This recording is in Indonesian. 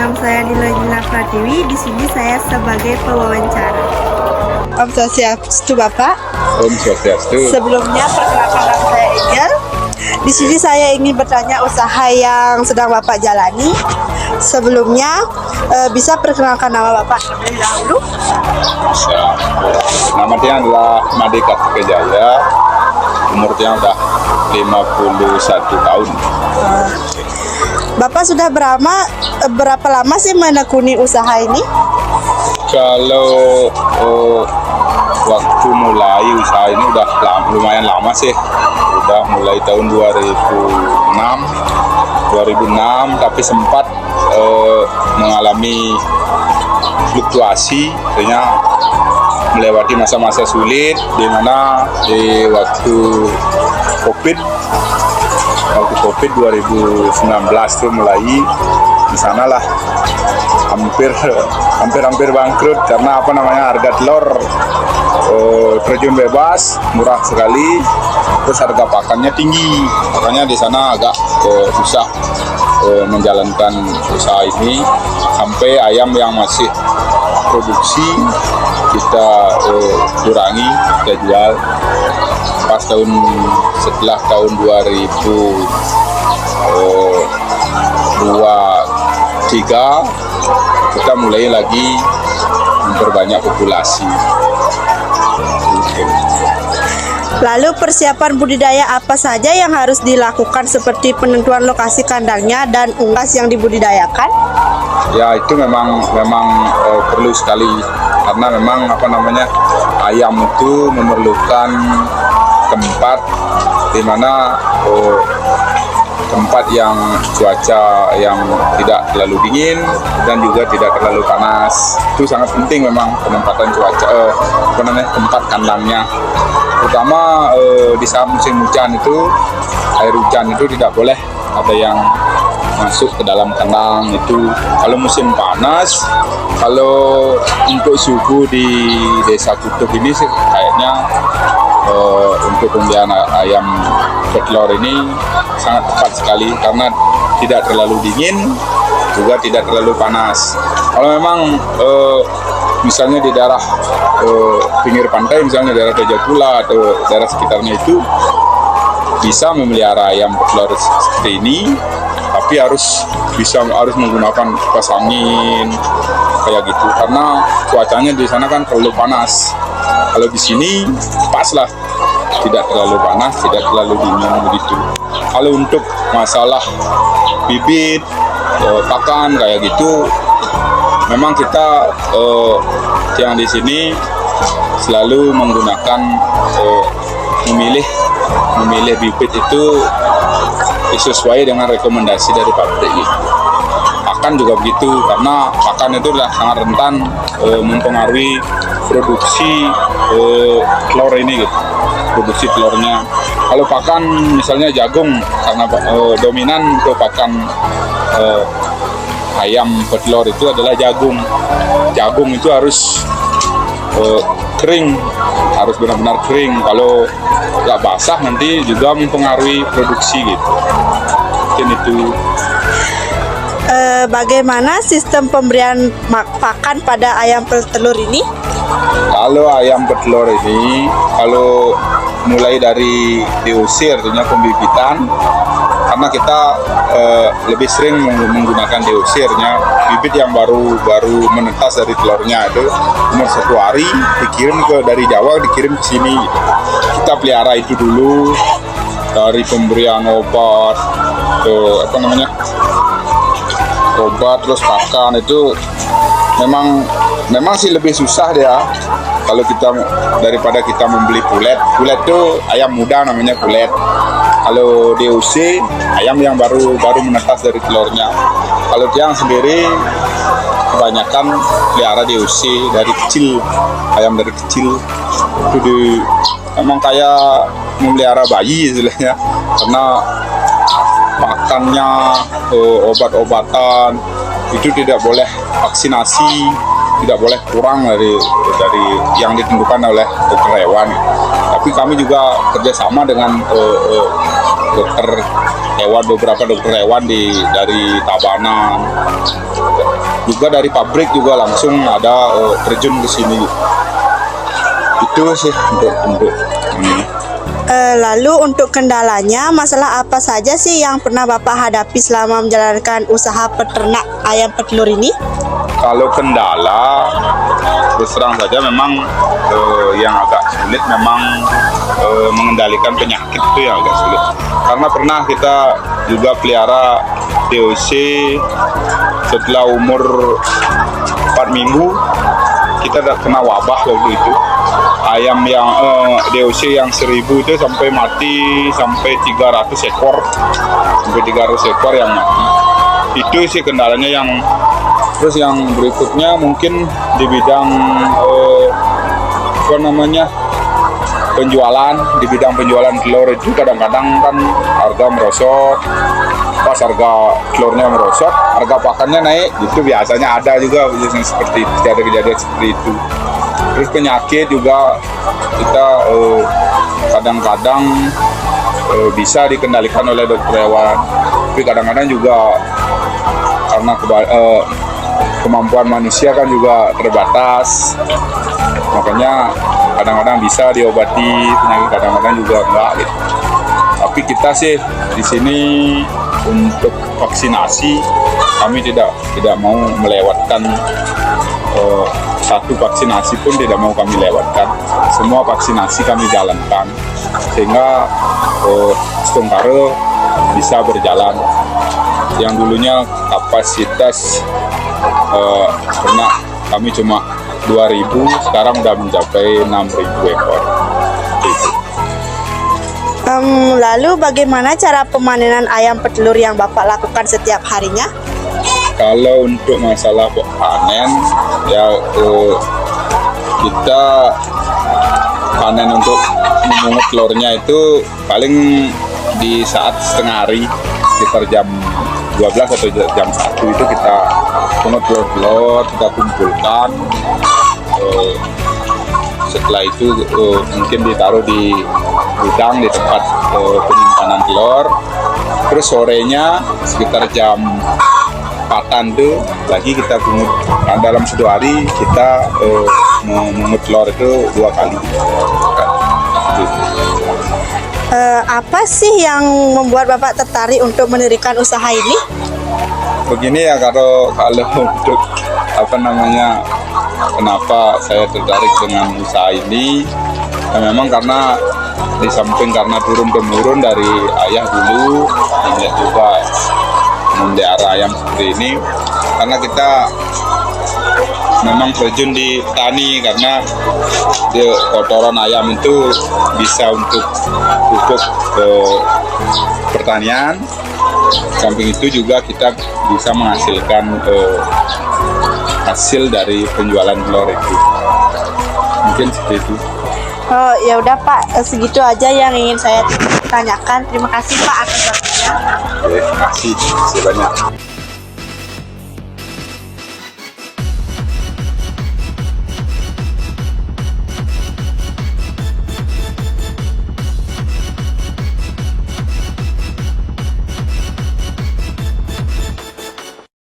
Nama saya Nilojina Pratiwi. Di sini saya sebagai pewawancara. Om Swastiastu Bapak. Om Swastiastu. Sebelumnya perkenalkan nama saya Egel. Di sini saya ingin bertanya usaha yang sedang Bapak jalani. Sebelumnya bisa perkenalkan nama Bapak terlebih dahulu. Bisa. Nama dia adalah Made Kartika Jaya. Umurnya udah 51 tahun. Bapak sudah berapa lama sih menekuni usaha ini? Kalau waktu mulai usaha ini udah lumayan lama sih. Udah mulai tahun 2006 tapi sempat mengalami fluktuasi, artinya melewati masa-masa sulit di mana di waktu COVID 2019 tuh mulai di sanalah hampir bangkrut karena harga telur terjun bebas, murah sekali, terus harga pakannya tinggi, makanya di sana agak susah menjalankan usaha ini. Sampai ayam yang masih produksi kita kurangi, kita jual. Pas setelah tahun 2023 kita mulai lagi memperbanyak populasi. Lalu persiapan budidaya apa saja yang harus dilakukan seperti penentuan lokasi kandangnya dan unggas yang dibudidayakan? Ya, itu memang perlu sekali karena memang ayam itu memerlukan tempat di mana tempat yang cuaca yang tidak terlalu dingin dan juga tidak terlalu panas. Itu sangat penting memang penempatan cuaca tempat kandangnya. Terutama di saat musim hujan itu, air hujan itu tidak boleh ada yang masuk ke dalam kandang itu. Kalau musim panas, kalau untuk suhu di Desa Kutuk ini sih kayaknya untuk pembelian ayam petelur ini sangat tepat sekali karena tidak terlalu dingin juga tidak terlalu panas. Kalau memang misalnya di daerah pinggir pantai, misalnya daerah Tejakula atau daerah sekitarnya itu bisa memelihara ayam petelur seperti ini, tapi harus menggunakan kipas angin kayak gitu karena cuacanya di sana kan terlalu panas. Kalau di sini pas lah, tidak terlalu panas, tidak terlalu dingin begitu. Kalau untuk masalah bibit, pakan kayak gitu, memang kita yang di sini selalu menggunakan memilih bibit itu sesuai dengan rekomendasi dari pabrik gitu. Pakan juga begitu karena pakan itu sangat rentan mempengaruhi produksi telur ini gitu, produksi telurnya. Kalau pakan misalnya jagung, karena dominan untuk pakan ayam petelur itu adalah jagung. Jagung itu harus kering, harus benar-benar kering. Kalau nggak basah nanti juga mempengaruhi produksi gitu. Mungkin itu. Bagaimana sistem pemberian pakan pada ayam petelur ini? Kalau ayam petelur ini, kalau mulai dari diusir, artinya pembibitan, karena kita lebih sering menggunakan diusirnya, bibit yang baru menetas dari telurnya itu umur 1 hari dikirim dari Jawa, dikirim ke sini. Kita pelihara itu dulu dari pemberian obat, obat terus pakan itu memang sih lebih susah dia kalau kita daripada kita membeli pulet tuh ayam muda namanya pulet. Kalau DOC ayam yang baru menetas dari telurnya. Kalau tiang sendiri kebanyakan pelihara DOC dari kecil, ayam dari kecil itu memang kayak memelihara bayi istilahnya karena pakannya, obat-obatan itu tidak boleh, vaksinasi tidak boleh kurang dari yang ditentukan oleh dokter hewan. Tapi kami juga kerjasama dengan dokter hewan, beberapa dokter hewan dari tabanan, juga dari pabrik juga langsung ada terjun ke sini. Itu sih untuk ini. Lalu untuk kendalanya, masalah apa saja sih yang pernah Bapak hadapi selama menjalankan usaha peternak ayam petelur ini? Kalau kendala, terus terang saja memang yang agak sulit memang mengendalikan penyakit itu yang agak sulit. Karena pernah kita juga pelihara DOC setelah umur 4 minggu, kita kena wabah waktu itu. Ayam yang DOC yang 1000 itu sampai mati, sampai 300 ekor yang mati. Itu sih kendalanya. Yang terus yang berikutnya mungkin di bidang penjualan telur itu kadang-kadang kan harga merosot. Pas harga telurnya merosot, harga pakannya naik. Itu biasanya ada juga seperti itu, ada kejadian seperti itu. Terus penyakit juga kita kadang-kadang bisa dikendalikan oleh dokter hewan, tapi kadang-kadang juga karena kemampuan manusia kan juga terbatas, makanya kadang-kadang bisa diobati penyakit, kadang-kadang juga enggak gitu. Tapi kita sih di sini untuk vaksinasi kami tidak mau melewatkan satu vaksinasi pun tidak mau kami lewatkan. Semua vaksinasi kami jalankan sehingga Stongkare bisa berjalan. Yang dulunya kapasitas ternak kami cuma 2.000, sekarang udah mencapai 6.000 ekor. Lalu bagaimana cara pemanenan ayam petelur yang Bapak lakukan setiap harinya? Kalau untuk masalah panen, ya kita panen untuk memungut telurnya itu paling di saat setengah hari, sekitar jam 12 atau jam 1 itu kita pungut telur, kita kumpulkan. Setelah itu mungkin ditaruh di gudang, di tempat penyimpanan telur. Terus sorenya sekitar jam 4-an tuh lagi kita pungut. Nah, dalam 1 hari kita memungut telur itu 2 kali. Apa sih yang membuat Bapak tertarik untuk mendirikan usaha ini? Begini ya, kalau untuk kenapa saya tertarik dengan usaha ini, ya memang karena di samping karena turun-temurun dari ayah dulu, nenek juga memelihara ayam seperti ini, karena kita memang terjun di petani, karena kotoran ayam itu bisa untuk pupuk pertanian. Samping itu juga kita bisa menghasilkan hasil dari penjualan telur itu. Mungkin seperti itu. Oh ya udah Pak, segitu aja yang ingin saya tanyakan. Terima kasih Pak atas waktunya. Terima kasih banyak.